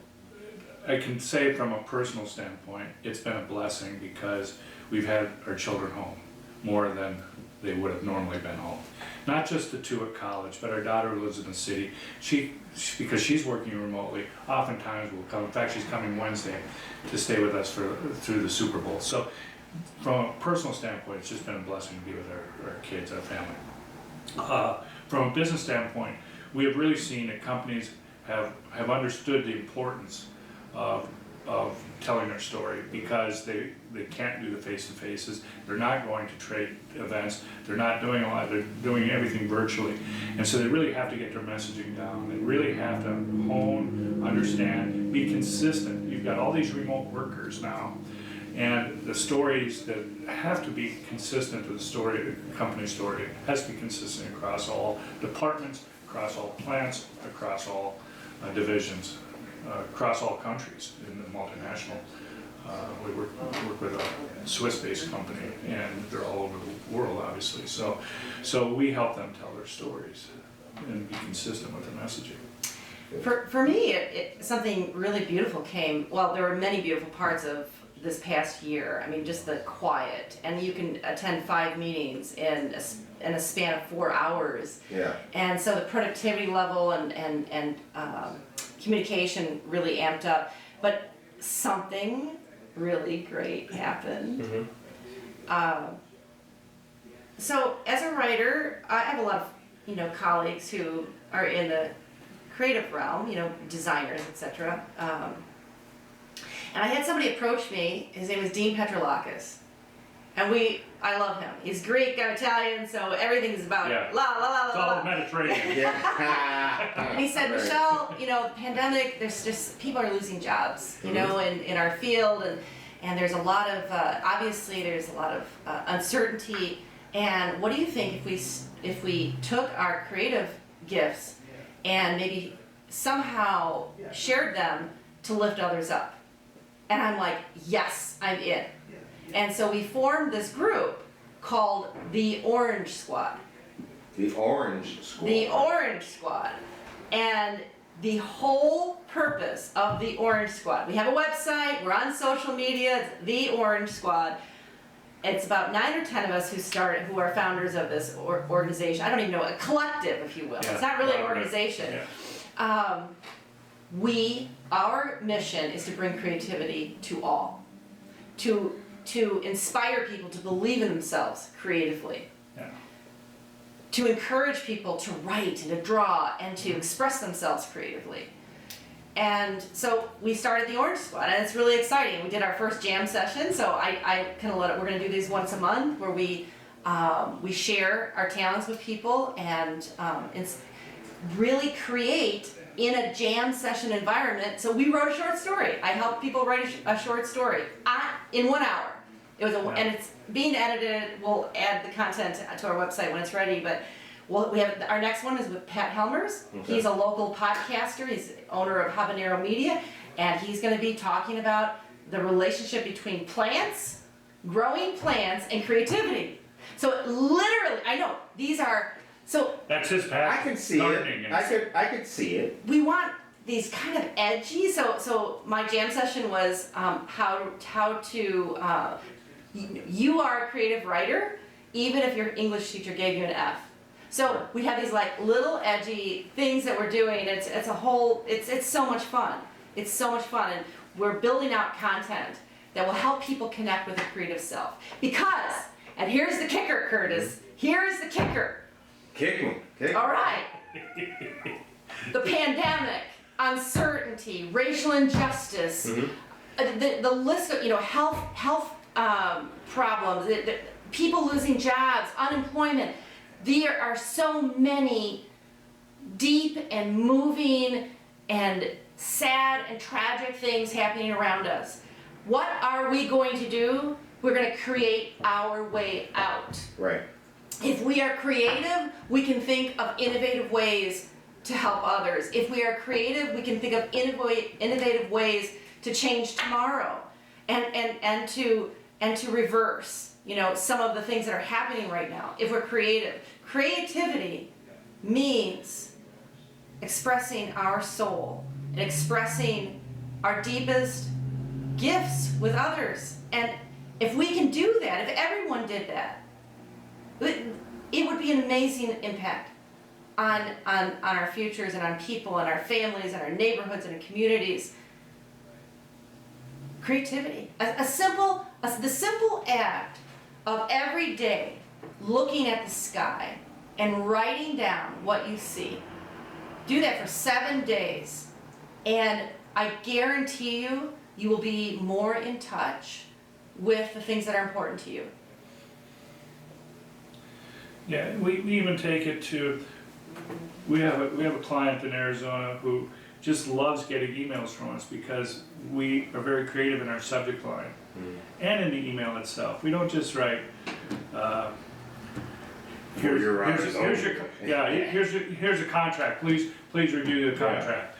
I can say from a personal standpoint, it's been a blessing because we've had our children home more than they would have normally been home. Not just the two at college, but our daughter who lives in the city. Because she's working remotely, oftentimes will come. In fact, she's coming Wednesday to stay with us through the Super Bowl. So from a personal standpoint, it's just been a blessing to be with our kids, our family. From a business standpoint, we have really seen that companies have understood the importance of telling their story because they can't do the face-to-faces. They're not going to trade events. They're not doing a lot. They're doing everything virtually. And so they really have to get their messaging down. They really have to hone, understand, be consistent. You've got all these remote workers now. And the stories that have to be consistent to the story, the company story, has to be consistent across all departments, across all plants, across all divisions. Across all countries in the multinational. We work with a Swiss-based company, and they're all over the world, obviously. So we help them tell their stories. and be consistent with the messaging. For me, something really beautiful came, well, there were many beautiful parts of this past year. I mean, just the quiet, and you can attend 5 meetings in a span of 4 hours. Yeah. And so the productivity level and communication really amped up. But something really great happened. Mm-hmm. So as a writer, I have a lot of colleagues who are in the creative realm, designers, etc. And I had somebody approach me. His name was Dean Petrolakis, and I love him. He's Greek, I'm Italian, so everything's about la la la It's la all la. Mediterranean. Yeah. And he said, Michele, the pandemic, there's just, people are losing jobs, in our field, and there's a lot of, obviously there's a lot of uncertainty, and what do you think if we took our creative gifts and maybe somehow shared them to lift others up? And I'm like, yes, I'm in. And so we formed this group called the Orange Squad. The Orange Squad. The Orange Squad. And the whole purpose of the Orange Squad, we have a website, we're on social media, it's the Orange Squad. It's about 9 or 10 of us who are founders of this organization. I don't even know, a collective, if you will. Yeah, It's not really an collaborative. organization. Yeah. Our mission is to bring creativity to all, to inspire people to believe in themselves creatively, Yeah. to encourage people to write and to draw and to express themselves creatively. And so we started the Orange Squad, and it's really exciting. We did our first jam session, so I kind of we're going to do these once a month where we share our talents with people and really create in a jam session environment. So we wrote a short story. I helped people write a short story in 1 hour. It was and it's being edited. We'll add the content to our website when it's ready. But we have our next one is with Pat Helmers. Okay. He's a local podcaster. He's the owner of Habanero Media, and he's going to be talking about the relationship between plants, growing plants, and creativity. So literally, I know these are. So That's his passion. I can see gardening it. and- I could see it. we want these kind of edgy. So my jam session was how to you are a creative writer even if your English teacher gave you an F. So we have these like little edgy things that we're doing. It's so much fun. It's so much fun, and we're building out content that will help people connect with their creative self. Because, and here's the kicker, Curtis. Here's the kicker. Kick me. All right. The pandemic, uncertainty, racial injustice, the list of health problems, people losing jobs, unemployment. There are so many deep and moving and sad and tragic things happening around us. What are we going to do? We're going to create our way out. Right. If we are creative, we can think of innovative ways to help others. If we are creative, we can think of innovative ways to change tomorrow and to reverse, some of the things that are happening right now. If we're creative, creativity means expressing our soul and expressing our deepest gifts with others. And if we can do that, if everyone did that, it would be an amazing impact on our futures and on people and our families and our neighborhoods and our communities. Creativity. The simple act of every day looking at the sky and writing down what you see. Do that for 7 days, and I guarantee you will be more in touch with the things that are important to you. Yeah, we even take it to, we have a client in Arizona who just loves getting emails from us because we are very creative in our subject line and in the email itself. We don't just write, here's a contract. Please review the contract.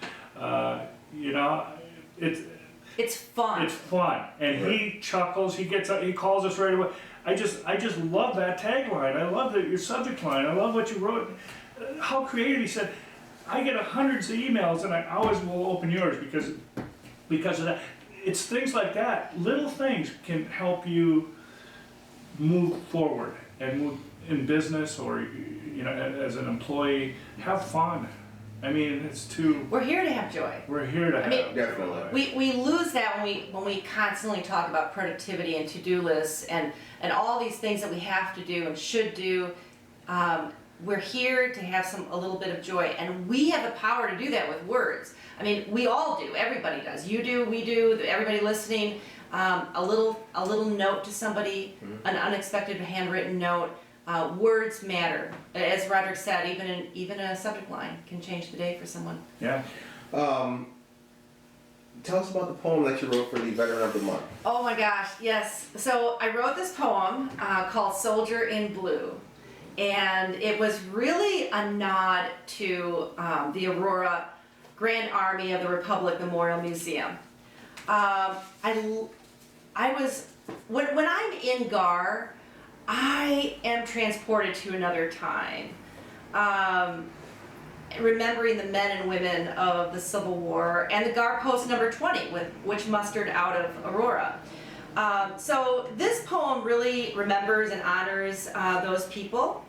It's fun. It's fun, and he chuckles. He calls us right away. I just love that tagline. I love your subject line. I love what you wrote. how creative. He said, I get hundreds of emails and I always will open yours because of that. It's things like that. Little things can help you move forward and move in business or, you know, as an employee. Have fun. I mean, We're here to have joy. we're here to have definitely. joy. We lose that when we constantly talk about productivity and to-do lists and all these things that we have to do and should do. We're here to have a little bit of joy, and we have the power to do that with words. I mean, we all do. Everybody does. You do. We do. Everybody listening. A little note to somebody, an unexpected handwritten note. Words matter. As Roderick said, even a subject line can change the day for someone. Yeah. Tell us about the poem that you wrote for the Veteran of the Month. Oh my gosh, yes. So I wrote this poem called Soldier in Blue. And it was really a nod to the Aurora Grand Army of the Republic Memorial Museum. When I'm in GAR, I am transported to another time. Remembering the men and women of the Civil War and the GAR Post number 20, which mustered out of Aurora. So this poem really remembers and honors those people.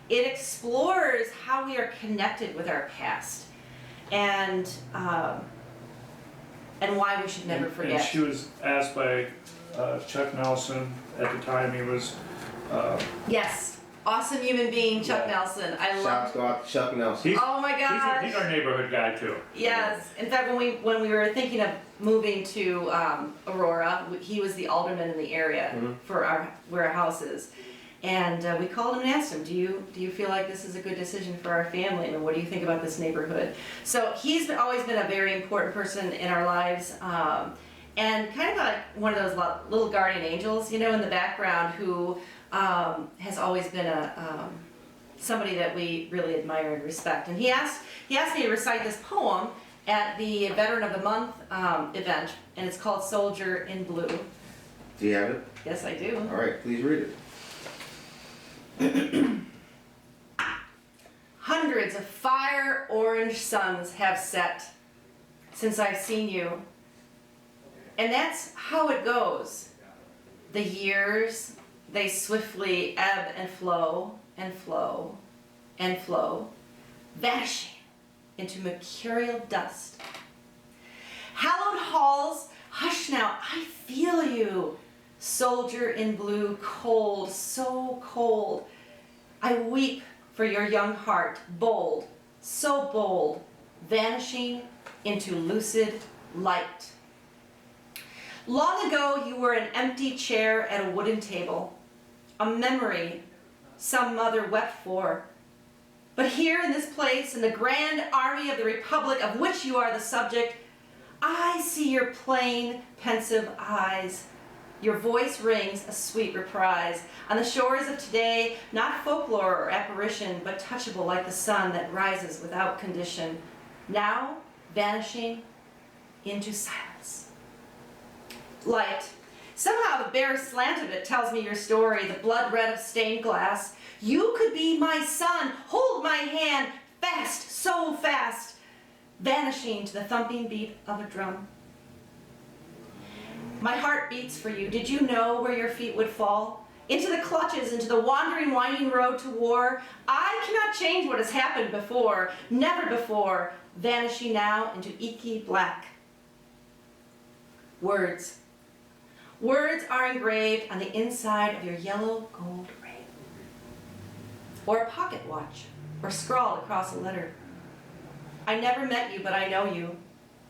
It explores how we are connected with our past and why we should never forget. And she was asked by Chuck Nelson at the time. He was Yes, awesome human being, Chuck Nelson. I love. Shouts go out to Chuck Nelson. Oh my gosh. He's our neighborhood guy too. Yes. In fact, when we were thinking of moving to Aurora, he was the alderman in the area for where our house is, and we called him and asked him, "Do you feel like this is a good decision for our family? And what do you think about this neighborhood?" So he's always been a very important person in our lives, and kind of like one of those little guardian angels, you know, in the background who has always been somebody that we really admire and respect. And he asked me to recite this poem at the Veteran of the Month event, and it's called Soldier in Blue. Do you have it? Yes, I do. All right, please read it. Hundreds of fire orange suns have set since I've seen you. And that's how it goes. The years, they swiftly ebb and flow and flow and flow, vanishing into mercurial dust. Hallowed halls, hush now, I feel you. Soldier in blue, cold, so cold. I weep for your young heart, bold, so bold, vanishing into lucid light. Long ago, you were an empty chair at a wooden table, a memory some mother wept for. But here in this place, in the Grand Army of the Republic of which you are the subject, I see your plain, pensive eyes. Your voice rings a sweet reprise. On the shores of today, not folklore or apparition, but touchable like the sun that rises without condition, now vanishing into silence. Light. Somehow the bare slant of it tells me your story, the blood red of stained glass. You could be my son. Hold my hand fast, so fast, vanishing to the thumping beat of a drum. My heart beats for you. Did you know where your feet would fall? Into the clutches, into the wandering, winding road to war. I cannot change what has happened before, never before, vanishing now into inky black. Words. Words are engraved on the inside of your yellow gold ring. Or a pocket watch, or scrawled across a letter. I never met you, but I know you.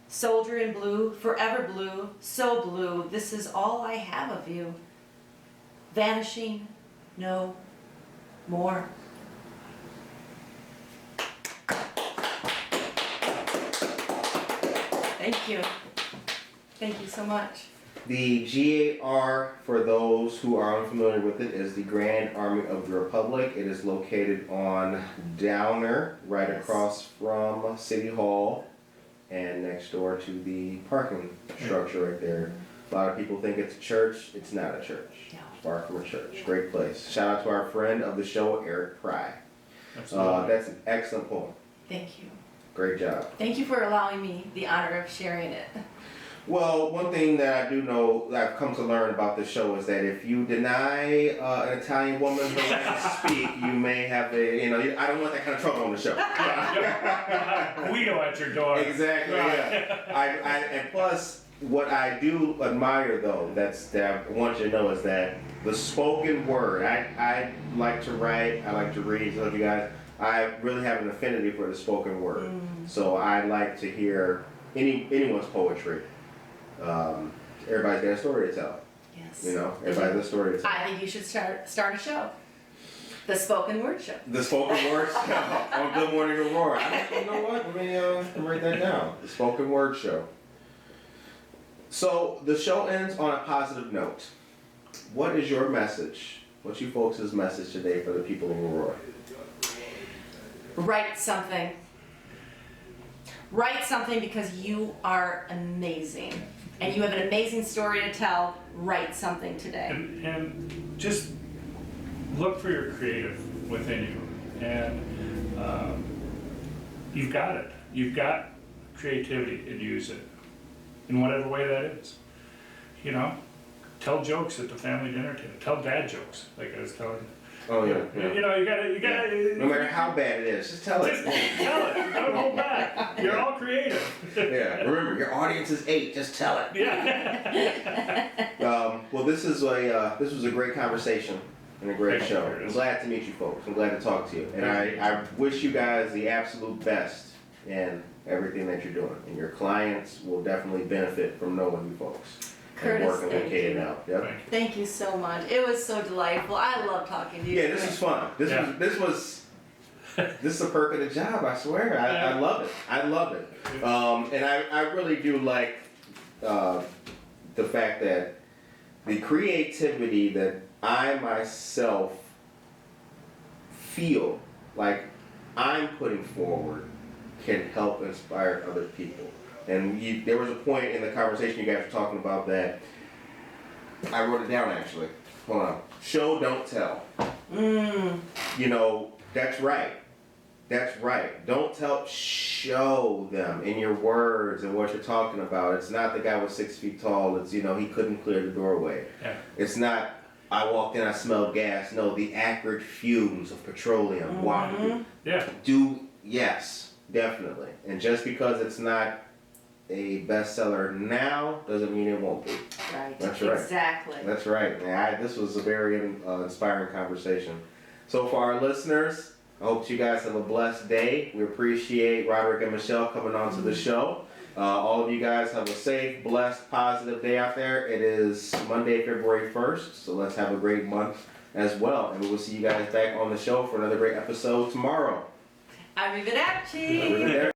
Soldier in blue, forever blue, so blue, this is all I have of you. Vanishing no more. Thank you. Thank you so much. The GAR, for those who are unfamiliar with it, is the Grand Army of the Republic. It is located on Downer, right across from City Hall, and next door to the parking structure right there. A lot of people think it's a church. It's not a church. No. Far from a church. Great place. Shout out to our friend of the show, Eric Pry. Absolutely. That's an excellent poem. Thank you. Great job. Thank you for allowing me the honor of sharing it. Well, one thing that I do know, that I've come to learn about this show is that if you deny an Italian woman her right to speak, you may have I don't want that kind of trouble on the show. Guido at your door. Exactly, yeah. And plus, what I do admire though, that I want you to know is that the spoken word, I like to write, I like to read, so you guys, I really have an affinity for the spoken word. So I like to hear anyone's poetry. Everybody's got a story to tell. Yes. Everybody's got a story to tell. I think you should start a show. The spoken word show. The spoken word show on Good Morning Aurora. You know what? Let me write that down. The spoken word show. So the show ends on a positive note. What is your message? What's you folks' message today for the people of Aurora? Write something. Write something because you are amazing. And you have an amazing story to tell. Write something today. And just look for your creative within you. And you've got it. You've got creativity and use it in whatever way that is. Tell jokes at the family dinner table. Tell dad jokes, like I was telling you. Oh yeah. You gotta. No matter how bad it is, just tell it. Just tell it. Don't hold back. You're all creative. Yeah. Remember, your audience is 8. Just tell it. Yeah. Well, this was a great conversation and a great Thank show. you. I'm glad to meet you folks. I'm glad to talk to you. And I wish you guys the absolute best in everything that you're doing. And your clients will definitely benefit from knowing you folks. Curtis, working with thank K+L. you. Yep. Thank you so much. It was so delightful. I love talking to you. Yeah, this was fun. This is a perk of the job, I swear. I love it. I love it. And I really do like the fact that the creativity that I myself feel like I'm putting forward can help inspire other people. And there was a point in the conversation you guys were talking about that I wrote it down actually. Hold on. Show, don't tell. That's right. That's right. Don't tell, show them in your words and what you're talking about. It's not the guy was 6 feet tall. It's, he couldn't clear the doorway. Yeah. It's not, I walked in, I smelled gas. No, the acrid fumes of petroleum walking. Yeah. Yes, definitely. And just because it's not a bestseller now doesn't mean it won't be. Right. That's right. Exactly. That's right. This was a very inspiring conversation. So for our listeners, I hope you guys have a blessed day. We appreciate Roderick and Michele coming on to the show. All of you guys have a safe, blessed, positive day out there. It is Monday, February 1st, so let's have a great month as well. And we will see you guys back on the show for another great episode tomorrow. Arrivederci. Arrivederci.